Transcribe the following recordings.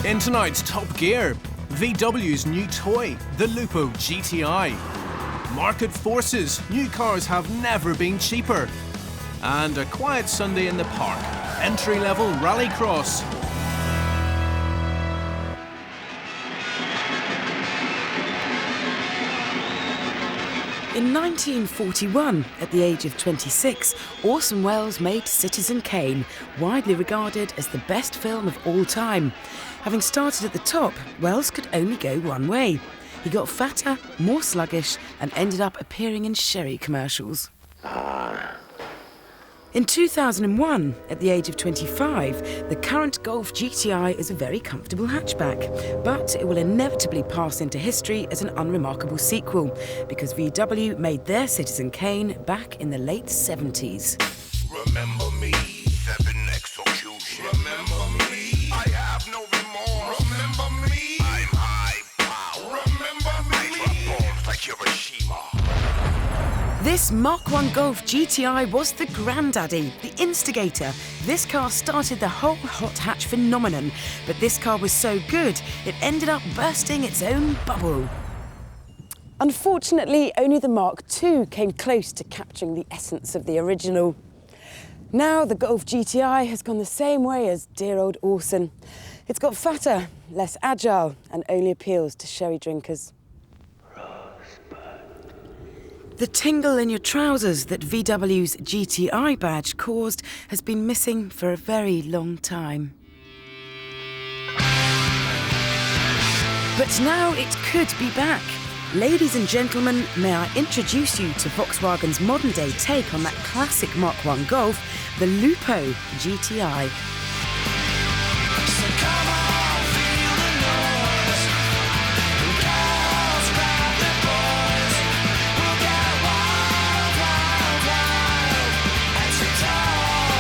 In tonight's Top Gear, VW's new toy, the Lupo GTI. Market forces, new cars have never been cheaper. And a quiet Sunday in the park, entry-level rallycross. In 1941, at the age of 26, Orson Welles made Citizen Kane, widely regarded as the best film of all time. Having started at the top, Welles could only go one way. He got fatter, more sluggish, and ended up appearing in sherry commercials. In 2001, at the age of 25, the current Golf GTI is a very comfortable hatchback, but it will inevitably pass into history as an unremarkable sequel, because VW made their Citizen Kane back in the late 70s. Remember me, seven execution. Remember me, I have no remorse. Remember me, I'm high power. Remember me, I drop bombs like Hiroshima. This Mark I Golf GTI was the granddaddy, the instigator. This car started the whole hot hatch phenomenon, but this car was so good, it ended up bursting its own bubble. Unfortunately, only the Mark II came close to capturing the essence of the original. Now the Golf GTI has gone the same way as dear old Orson. It's got fatter, less agile, and only appeals to sherry drinkers. The tingle in your trousers that VW's GTI badge caused has been missing for a very long time. But now it could be back. Ladies and gentlemen, may I introduce you to Volkswagen's modern-day take on that classic Mark I Golf, the Lupo GTI. So come on, feel the noise. Girls grab their boys. We'll get wild, wild, wild. And so tall.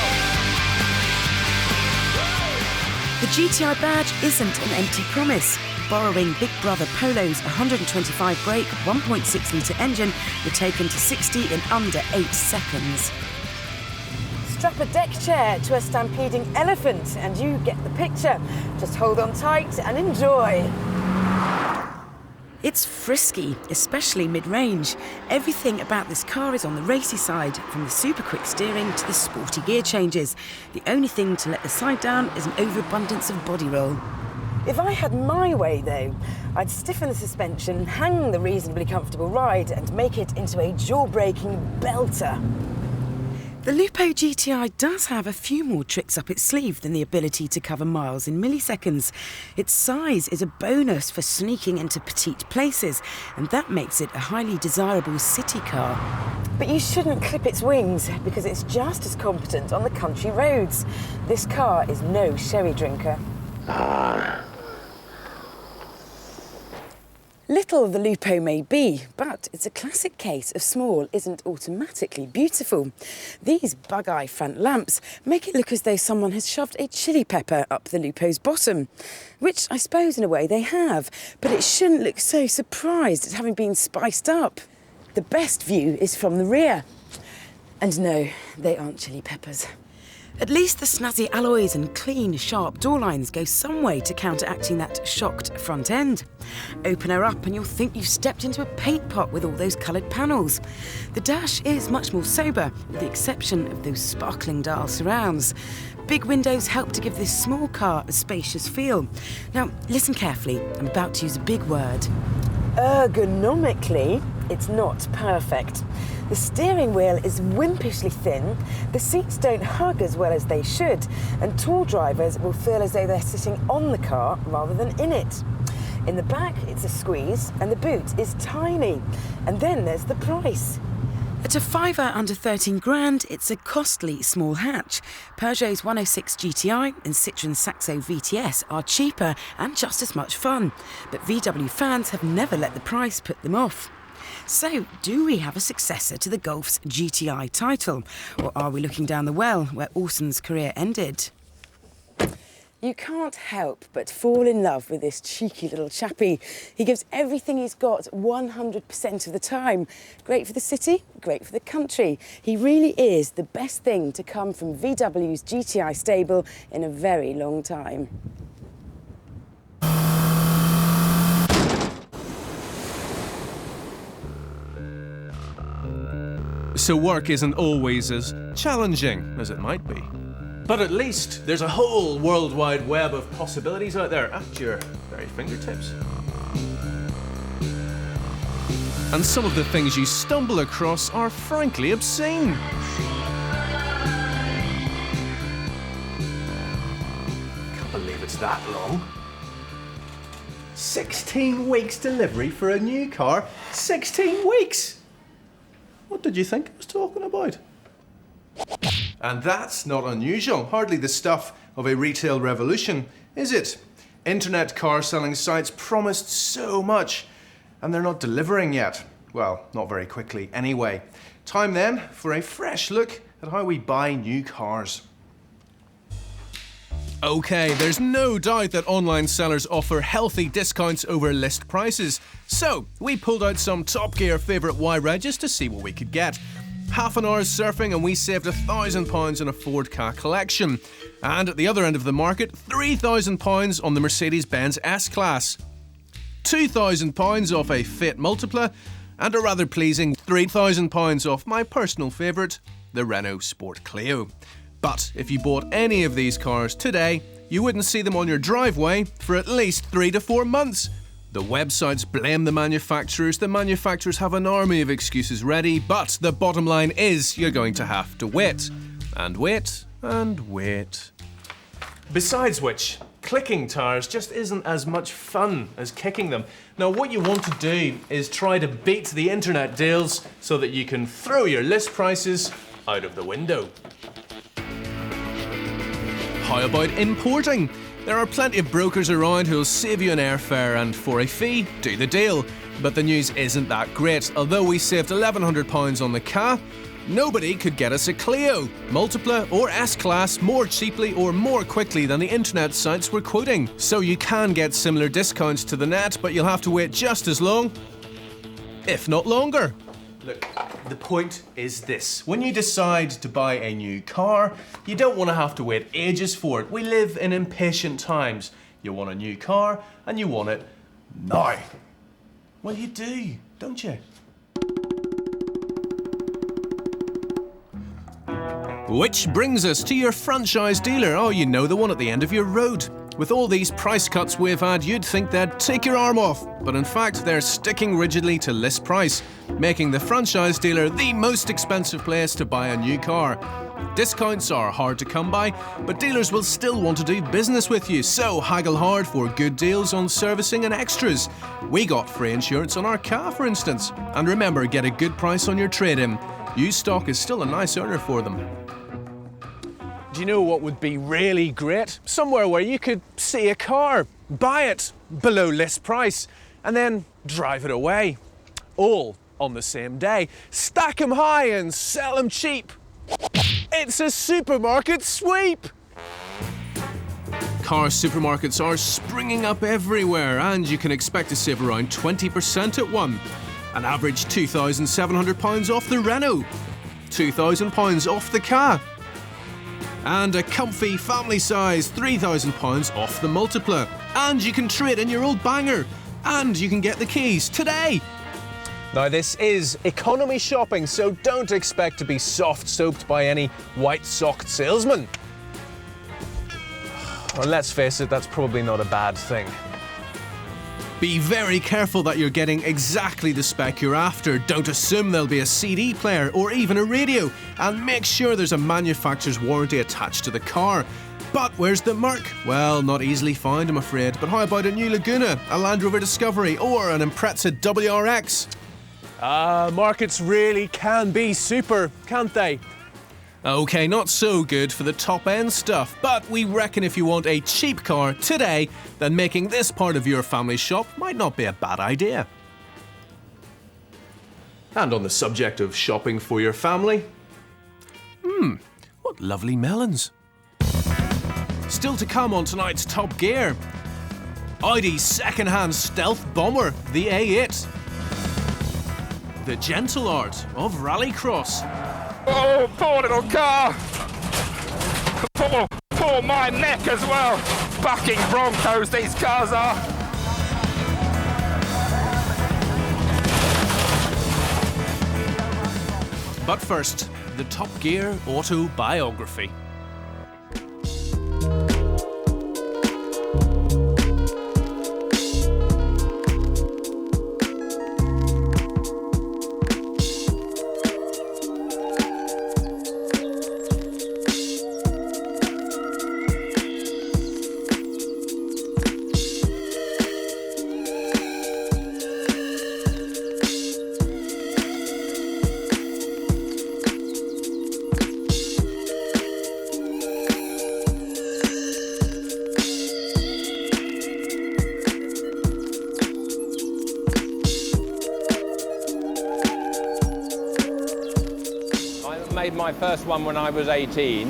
The GTI badge isn't an empty promise. Borrowing Big Brother Polo's 125 brake, 1.6-litre engine, you're taken to 60 in under 8 seconds. Strap a deck chair to a stampeding elephant and you get the picture. Just hold on tight and enjoy. It's frisky, especially mid-range. Everything about this car is on the racy side, from the super quick steering to the sporty gear changes. The only thing to let the side down is an overabundance of body roll. If I had my way, though, I'd stiffen the suspension, hang the reasonably comfortable ride and make it into a jaw-breaking belter. The Lupo GTI does have a few more tricks up its sleeve than the ability to cover miles in milliseconds. Its size is a bonus for sneaking into petite places, and that makes it a highly desirable city car. But you shouldn't clip its wings, because it's just as competent on the country roads. This car is no sherry drinker. Little the Lupo may be, but it's a classic case of small isn't automatically beautiful. These bug-eye front lamps make it look as though someone has shoved a chili pepper up the Lupo's bottom, which I suppose in a way they have, but it shouldn't look so surprised at having been spiced up. The best view is from the rear. And no, they aren't chili peppers. At least the snazzy alloys and clean, sharp door lines go some way to counteracting that shocked front end. Open her up and you'll think you've stepped into a paint pot with all those coloured panels. The dash is much more sober, with the exception of those sparkling dial surrounds. Big windows help to give this small car a spacious feel. Now, listen carefully, I'm about to use a big word. Ergonomically, it's not perfect. The steering wheel is wimpishly thin, the seats don't hug as well as they should, and tall drivers will feel as though they're sitting on the car rather than in it. In the back, it's a squeeze, and the boot is tiny. And then there's the price. At a fiver under 13 grand, it's a costly small hatch. Peugeot's 106 GTI and Citroën Saxo VTS are cheaper and just as much fun. But VW fans have never let the price put them off. So, do we have a successor to the Golf's GTI title? Or are we looking down the well where Orson's career ended? You can't help but fall in love with this cheeky little chappie. He gives everything he's got 100% of the time. Great for the city, great for the country. He really is the best thing to come from VW's GTI stable in a very long time. So work isn't always as challenging as it might be. But at least there's a whole worldwide web of possibilities out there at your very fingertips. And some of the things you stumble across are frankly obscene. Can't believe it's that long. 16 weeks delivery for a new car? 16 weeks! What did you think I was talking about? And that's not unusual. Hardly the stuff of a retail revolution, is it? Internet car selling sites promised so much, and they're not delivering yet. Well, not very quickly anyway. Time then for a fresh look at how we buy new cars. Okay, there's no doubt that online sellers offer healthy discounts over list prices. So, we pulled out some Top Gear favourite Y-Regs to see what we could get. Half an hour's surfing and we saved £1,000 on a Ford Ka collection. And at the other end of the market, £3,000 on the Mercedes-Benz S-Class. £2,000 off a Fiat Multipla, and a rather pleasing £3,000 off my personal favourite, the Renault Sport Clio. But if you bought any of these cars today, you wouldn't see them on your driveway for at least 3 to 4 months. The websites blame the manufacturers have an army of excuses ready, but the bottom line is you're going to have to wait. And wait, and wait. Besides which, clicking tires just isn't as much fun as kicking them. Now what you want to do is try to beat the internet deals so that you can throw your list prices out of the window. How about importing? There are plenty of brokers around who'll save you an airfare and for a fee, do the deal. But the news isn't that great. Although we saved £1,100 on the Ka, nobody could get us a Clio, Multipla or S-Class more cheaply or more quickly than the internet sites were quoting. So you can get similar discounts to the net, but you'll have to wait just as long, if not longer. Look, the point is this. When you decide to buy a new car, you don't want to have to wait ages for it. We live in impatient times. You want a new car, and you want it now. Well, you do, don't you? Which brings us to your franchise dealer. Oh, you know, the one at the end of your road. With all these price cuts we've had, you'd think they'd take your arm off. But in fact, they're sticking rigidly to list price, making the franchise dealer the most expensive place to buy a new car. Discounts are hard to come by, but dealers will still want to do business with you, so haggle hard for good deals on servicing and extras. We got free insurance on our Ka, for instance. And remember, get a good price on your trade-in. Used stock is still a nice earner for them. Do you know what would be really great? Somewhere where you could see a car, buy it below list price, and then drive it away. All on the same day. Stack them high and sell them cheap. It's a supermarket sweep! Car supermarkets are springing up everywhere, and you can expect to save around 20% at one. An average £2,700 off the Renault, £2,000 off the Ka, and a comfy family size £3,000 off the Multipla. And you can trade in your old banger, and you can get the keys today. Now this is economy shopping, so don't expect to be soft-soaped by any white-socked salesman. Well, let's face it, that's probably not a bad thing. Be very careful that you're getting exactly the spec you're after. Don't assume there'll be a CD player or even a radio, and make sure there's a manufacturer's warranty attached to the car. But where's the Merc? Well, not easily found, I'm afraid. But how about a new Laguna, a Land Rover Discovery, or an Impreza WRX? Markets really can be super, can't they? OK, not so good for the top-end stuff, but we reckon if you want a cheap car today, then making this part of your family shop might not be a bad idea. And on the subject of shopping for your family, what lovely melons. Still to come on tonight's Top Gear, Audi's second-hand stealth bomber, the A8. The gentle art of rallycross. Oh, poor little car. Poor my neck as well. Bucking Broncos, these cars are. But first, the Top Gear autobiography. I made my first one when I was 18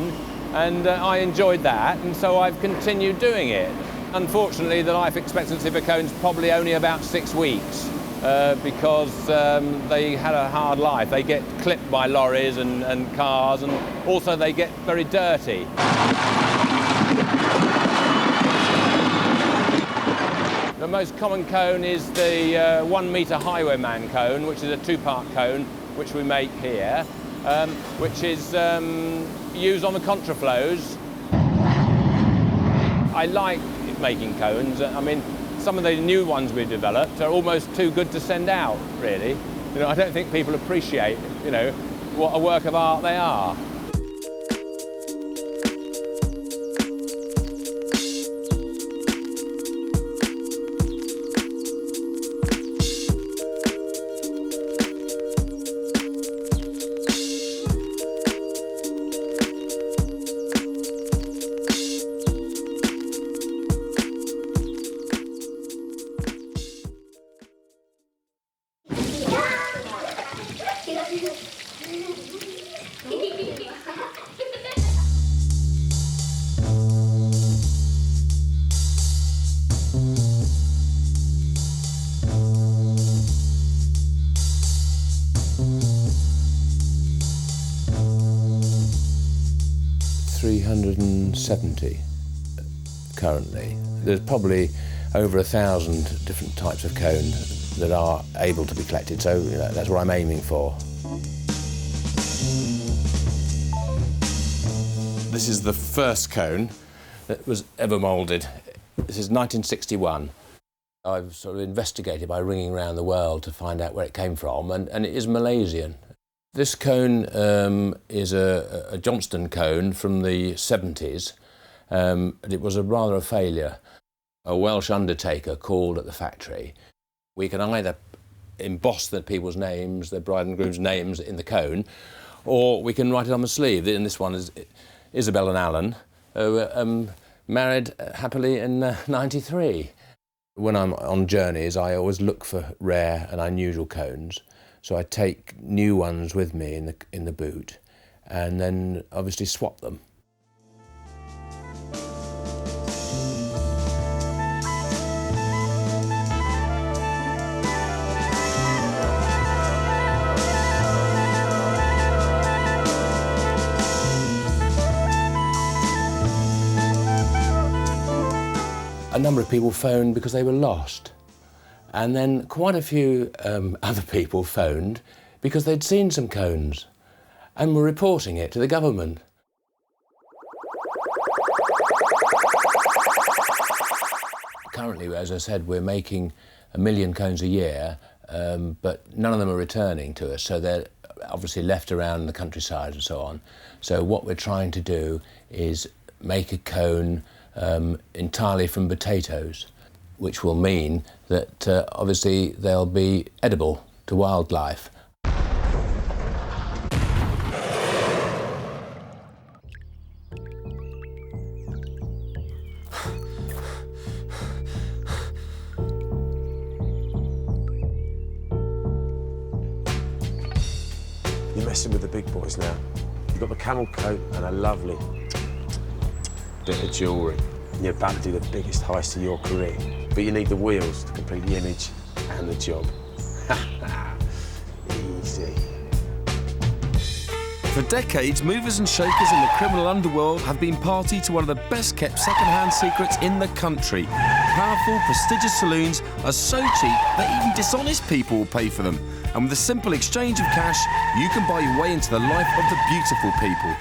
and I enjoyed that, and so I've continued doing it. Unfortunately, the life expectancy of a cone's probably only about 6 weeks because they had a hard life. They get clipped by lorries and cars, and also they get very dirty. The most common cone is the 1 metre highwayman cone, which is a 2-part cone, which we make here. Which is used on the contraflows. I like making cones. I mean, some of the new ones we've developed are almost too good to send out, really. You know, I don't think people appreciate, you know, what a work of art they are. $370 currently. There's probably over 1,000 different types of cone that are able to be collected, so you know, that's what I'm aiming for. This is the first cone that was ever moulded. This is 1961. I've sort of investigated by ringing around the world to find out where it came from, and it is Malaysian. This cone is a Johnston cone from the 70s. It was rather a failure. A Welsh undertaker called at the factory. We can either emboss the people's names, the bride and groom's names in the cone, or we can write it on the sleeve. And this one is Isabel and Alan, who married happily in '93. When I'm on journeys, I always look for rare and unusual cones. So I take new ones with me in the boot, and then obviously swap them. A number of people phoned because they were lost. And then quite a few other people phoned because they'd seen some cones and were reporting it to the government. Currently, as I said, we're making 1 million cones a year, but none of them are returning to us, so they're obviously left around the countryside and so on. So what we're trying to do is make a cone entirely from potatoes, which will mean that obviously they'll be edible. to wildlife. You're messing with the big boys now. You've got the camel coat and a lovely bit of jewellery. You're about to do the biggest heist of your career. But you need the wheels to complete the image and the job. Easy. For decades, movers and shakers in the criminal underworld have been party to one of the best-kept second-hand secrets in the country. Powerful, prestigious saloons are so cheap that even dishonest people will pay for them. And with a simple exchange of cash, you can buy your way into the life of the beautiful people.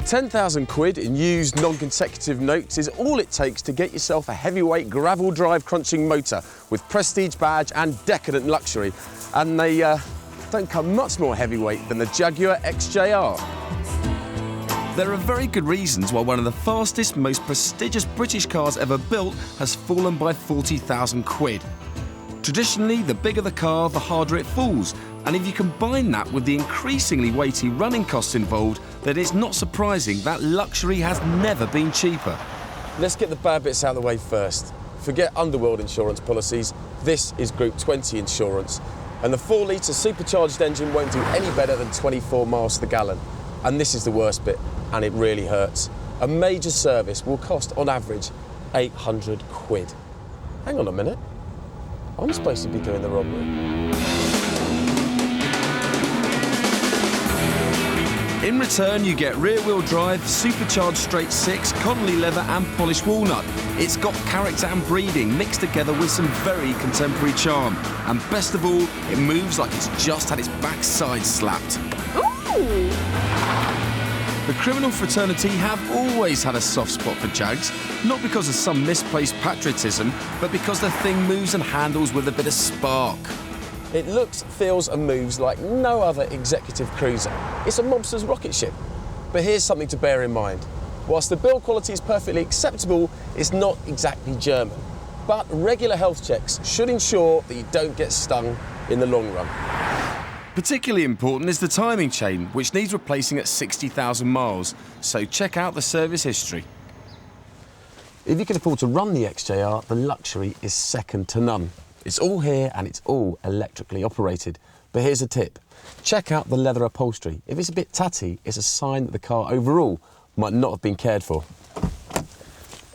10,000 quid in used non-consecutive notes is all it takes to get yourself a heavyweight gravel drive crunching motor with prestige badge and decadent luxury. And they don't come much more heavyweight than the Jaguar XJR. There are very good reasons why one of the fastest, most prestigious British cars ever built has fallen by 40,000 quid. Traditionally, the bigger the car, the harder it falls. And if you combine that with the increasingly weighty running costs involved, then it's not surprising that luxury has never been cheaper. Let's get the bad bits out of the way first. Forget underworld insurance policies. This is Group 20 insurance. And the 4-litre supercharged engine won't do any better than 24 miles to the gallon. And this is the worst bit, and it really hurts. A major service will cost, on average, 800 quid. Hang on a minute. I'm supposed to be doing the robbery. In return, you get rear-wheel drive, supercharged straight six, Connolly leather and polished walnut. It's got character and breeding mixed together with some very contemporary charm. And best of all, it moves like it's just had its backside slapped. Ooh! The criminal fraternity have always had a soft spot for Jags, not because of some misplaced patriotism, but because the thing moves and handles with a bit of spark. It looks, feels and moves like no other executive cruiser. It's a mobster's rocket ship. But here's something to bear in mind. Whilst the build quality is perfectly acceptable, it's not exactly German. But regular health checks should ensure that you don't get stung in the long run. Particularly important is the timing chain, which needs replacing at 60,000 miles. So check out the service history. If you can afford to run the XJR, the luxury is second to none. It's all here and it's all electrically operated. But here's a tip. Check out the leather upholstery. If it's a bit tatty, it's a sign that the car overall might not have been cared for.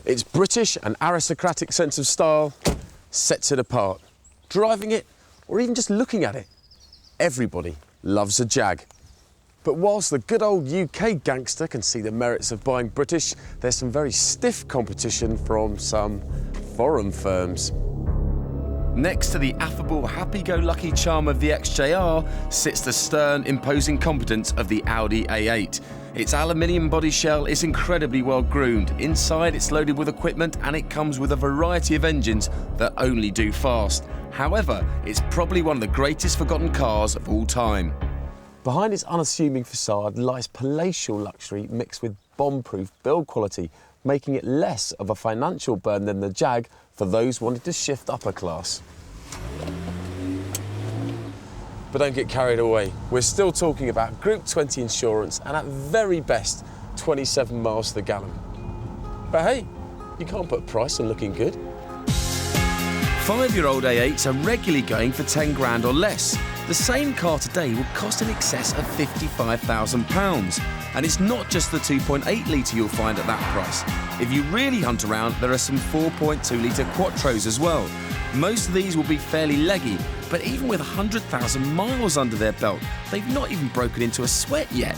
Its British and aristocratic sense of style sets it apart. Driving it, or even just looking at it, everybody loves a Jag. But whilst the good old UK gangster can see the merits of buying British, there's some very stiff competition from some foreign firms. Next to the affable, happy-go-lucky charm of the XJR sits the stern, imposing competence of the Audi A8. Its aluminium body shell is incredibly well groomed. Inside, it's loaded with equipment and it comes with a variety of engines that only do fast. However, it's probably one of the greatest forgotten cars of all time. Behind its unassuming facade lies palatial luxury mixed with bomb-proof build quality, making it less of a financial burden than the Jag for those wanting to shift upper class. But don't get carried away. We're still talking about Group 20 insurance and at very best 27 miles to the gallon. But hey, you can't put a price on looking good. 5-year-old A8s are regularly going for 10 grand or less. The same car today would cost in excess of £55,000. And it's not just the 2.8 litre you'll find at that price. If you really hunt around, there are some 4.2 litre Quattros as well. Most of these will be fairly leggy, but even with 100,000 miles under their belt, they've not even broken into a sweat yet.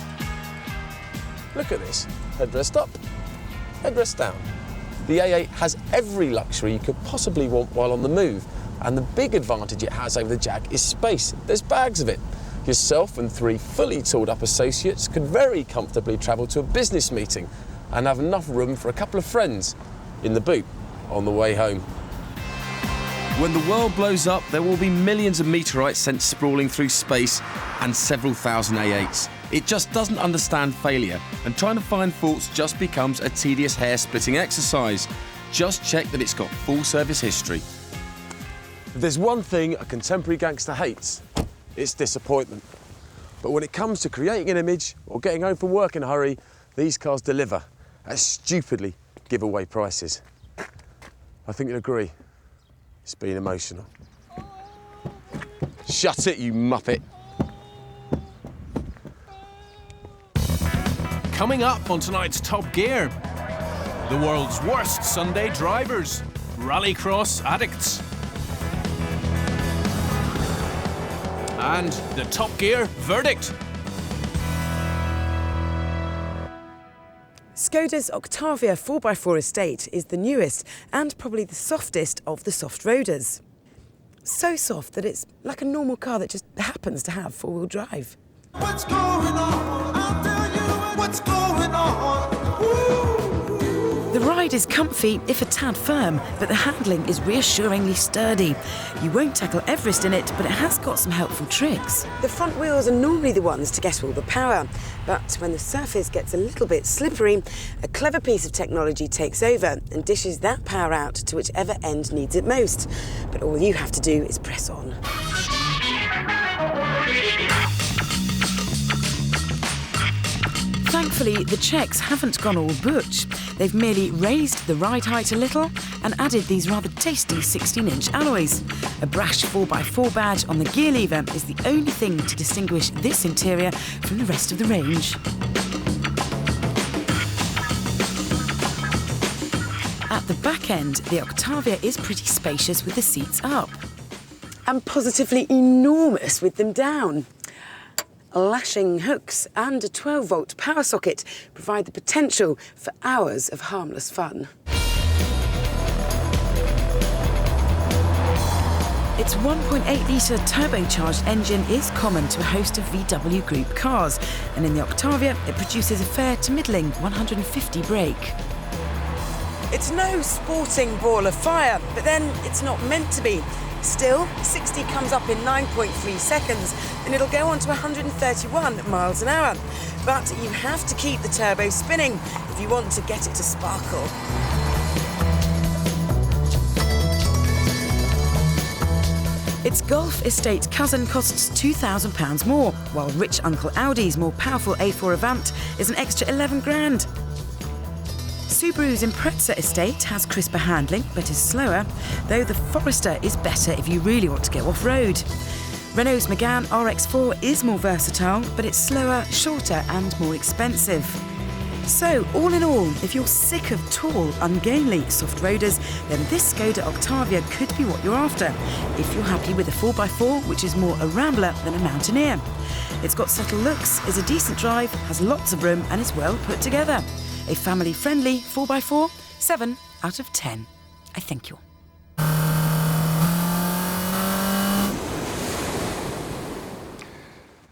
Look at this. Headrest up, headrest down. The A8 has every luxury you could possibly want while on the move. And the big advantage it has over the Jag is space. There's bags of it. Yourself and 3 fully tooled up associates could very comfortably travel to a business meeting and have enough room for a couple of friends in the boot on the way home. When the world blows up, there will be millions of meteorites sent sprawling through space and several thousand A8s. It just doesn't understand failure, and trying to find faults just becomes a tedious hair-splitting exercise. Just check that it's got full service history. If there's one thing a contemporary gangster hates, it's disappointment. But when it comes to creating an image or getting home from work in a hurry, these cars deliver at stupidly giveaway prices. I think you'll agree, it's been emotional. Shut it, you muppet. Coming up on tonight's Top Gear, the world's worst Sunday drivers, rallycross addicts. And the Top Gear verdict. Skoda's Octavia 4x4 estate is the newest and probably the softest of the soft roaders. So soft that it's like a normal car that just happens to have four-wheel drive. What's going on? I'll tell you what's going on. Woo! The ride is comfy, if a tad firm, but the handling is reassuringly sturdy. You won't tackle Everest in it, but it has got some helpful tricks. The front wheels are normally the ones to get all the power, but when the surface gets a little bit slippery, a clever piece of technology takes over and dishes that power out to whichever end needs it most. But all you have to do is press on. Thankfully, the Czechs haven't gone all butch. They've merely raised the ride height a little and added these rather tasty 16-inch alloys. A brash 4x4 badge on the gear lever is the only thing to distinguish this interior from the rest of the range. At the back end, the Octavia is pretty spacious with the seats up. And positively enormous with them down. Lashing hooks and a 12-volt power socket provide the potential for hours of harmless fun. Its 1.8-litre turbocharged engine is common to a host of VW Group cars, and in the Octavia it produces a fair to middling 150 brake. It's no sporting ball of fire, but then it's not meant to be. Still, 60 comes up in 9.3 seconds, and it'll go on to 131 miles an hour. But you have to keep the turbo spinning if you want to get it to sparkle. Its Golf estate cousin costs £2,000 more, while rich Uncle Audi's more powerful A4 Avant is an extra 11 grand. Subaru's Impreza estate has crisper handling, but is slower, though the Forester is better if you really want to go off-road. Renault's Megane RX-4 is more versatile, but it's slower, shorter and more expensive. So, all in all, if you're sick of tall, ungainly soft roaders, then this Skoda Octavia could be what you're after, if you're happy with a 4x4, which is more a rambler than a mountaineer. It's got subtle looks, is a decent drive, has lots of room and is well put together. A family-friendly 4x4, 7 out of 10. I thank you.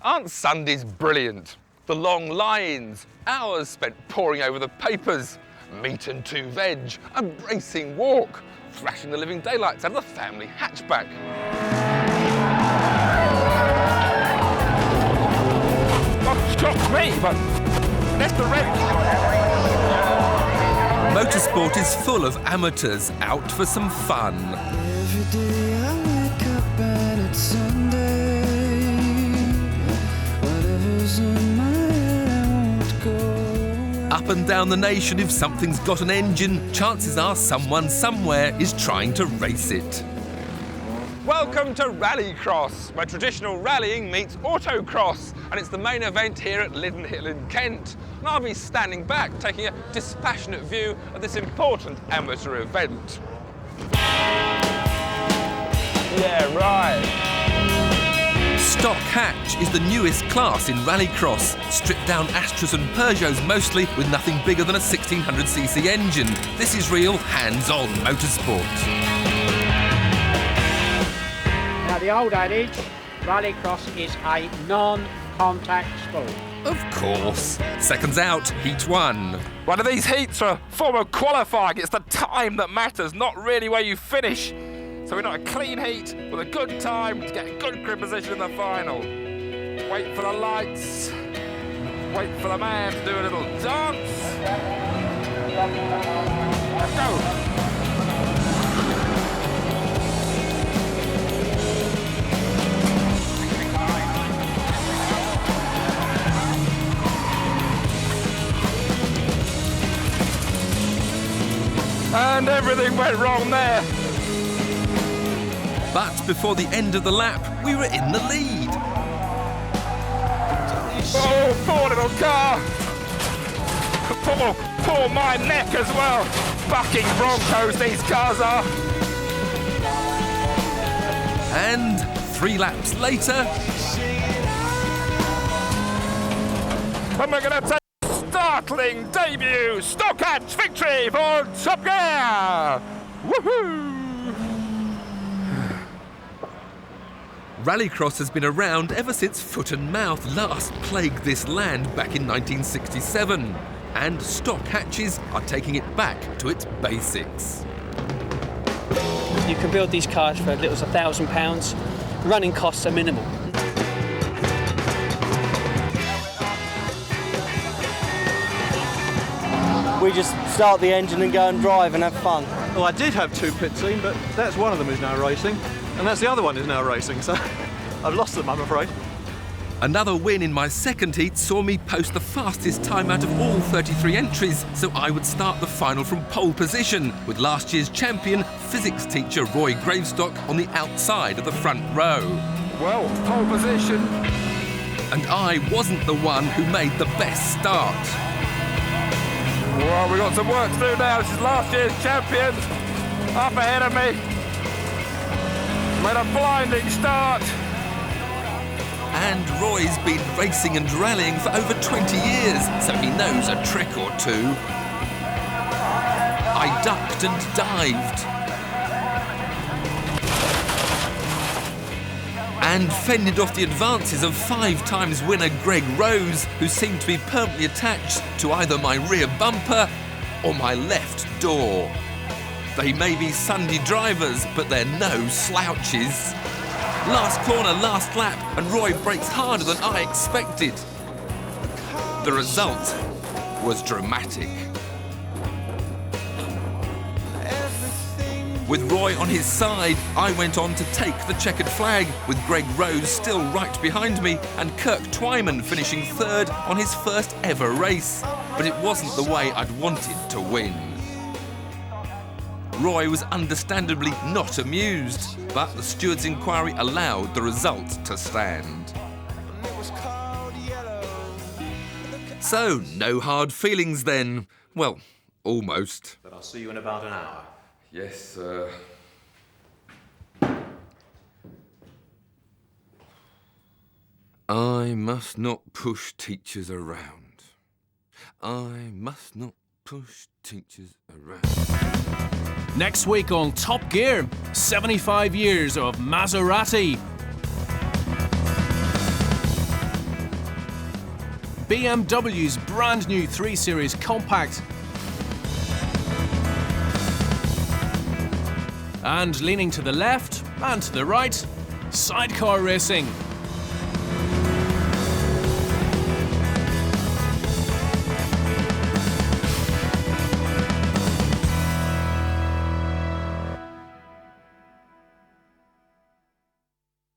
Aren't Sundays brilliant? The long lines, hours spent poring over the papers, meat and two veg, a bracing walk, thrashing the living daylights out of the family hatchback. Not shocked me, but that's the wrench. Motorsport is full of amateurs out for some fun. Every day I wake up and it's Sunday. Whatever's in my head won't go. Up and down the nation, if something's got an engine, chances are someone somewhere is trying to race it. Welcome to Rallycross, where traditional rallying meets autocross, and it's the main event here at Liddon Hill in Kent. And I'll be standing back, taking a dispassionate view of this important amateur event. Yeah, right. Stock Hatch is the newest class in Rallycross. Stripped down Astras and Peugeots mostly, with nothing bigger than a 1600cc engine. This is real hands-on motorsport. Now, the old adage, Rallycross is a non-contact sport. Of course. Seconds out, heat one. One of these heats are a form of qualifying. It's the time that matters, not really where you finish. So we're not a clean heat, with a good time to get a good grip position in the final. Wait for the lights. Wait for the man to do a little dance. Go. And everything went wrong there. But before the end of the lap, we were in the lead. Oh, poor little car. Poor my neck as well. Bucking Broncos, these cars are. And 3 laps later, and we're going to take startling debut Stock Hatch victory for Top Gear. Woohoo! Rallycross has been around ever since foot and mouth last plagued this land back in 1967. And stock hatches are taking it back to its basics. You can build these cars for as little as £1,000. Running costs are minimal. We just start the engine and go and drive and have fun. Well, I did have 2 pit team, but that's one of them is now racing, and that's the other one is now racing, so I've lost them, I'm afraid. Another win in my second heat saw me post the fastest time out of all 33 entries, so I would start the final from pole position, with last year's champion, physics teacher Roy Gravestock, on the outside of the front row. Well, pole position. And I wasn't the one who made the best start. Well, we've got some work to do now. This is last year's champion. Up ahead of me. Made a blinding start. And Roy's been racing and rallying for over 20 years, so he knows a trick or two. I ducked and dived. And fended off the advances of 5-time winner Greg Rose, who seemed to be permanently attached to either my rear bumper or my left door. They may be Sunday drivers, but they're no slouches. Last corner, last lap, and Roy brakes harder than I expected. The result was dramatic. With Roy on his side, I went on to take the checkered flag, with Greg Rose still right behind me and Kirk Twyman finishing 3rd on his first ever race. But it wasn't the way I'd wanted to win. Roy was understandably not amused, but the steward's inquiry allowed the result to stand. So, no hard feelings then. Well, almost. But I'll see you in about an hour. Yes, sir. I must not push teachers around. I must not push teachers around. Next week on Top Gear, 75 years of Maserati. BMW's brand new 3 Series Compact. And leaning to the left and to the right, sidecar racing.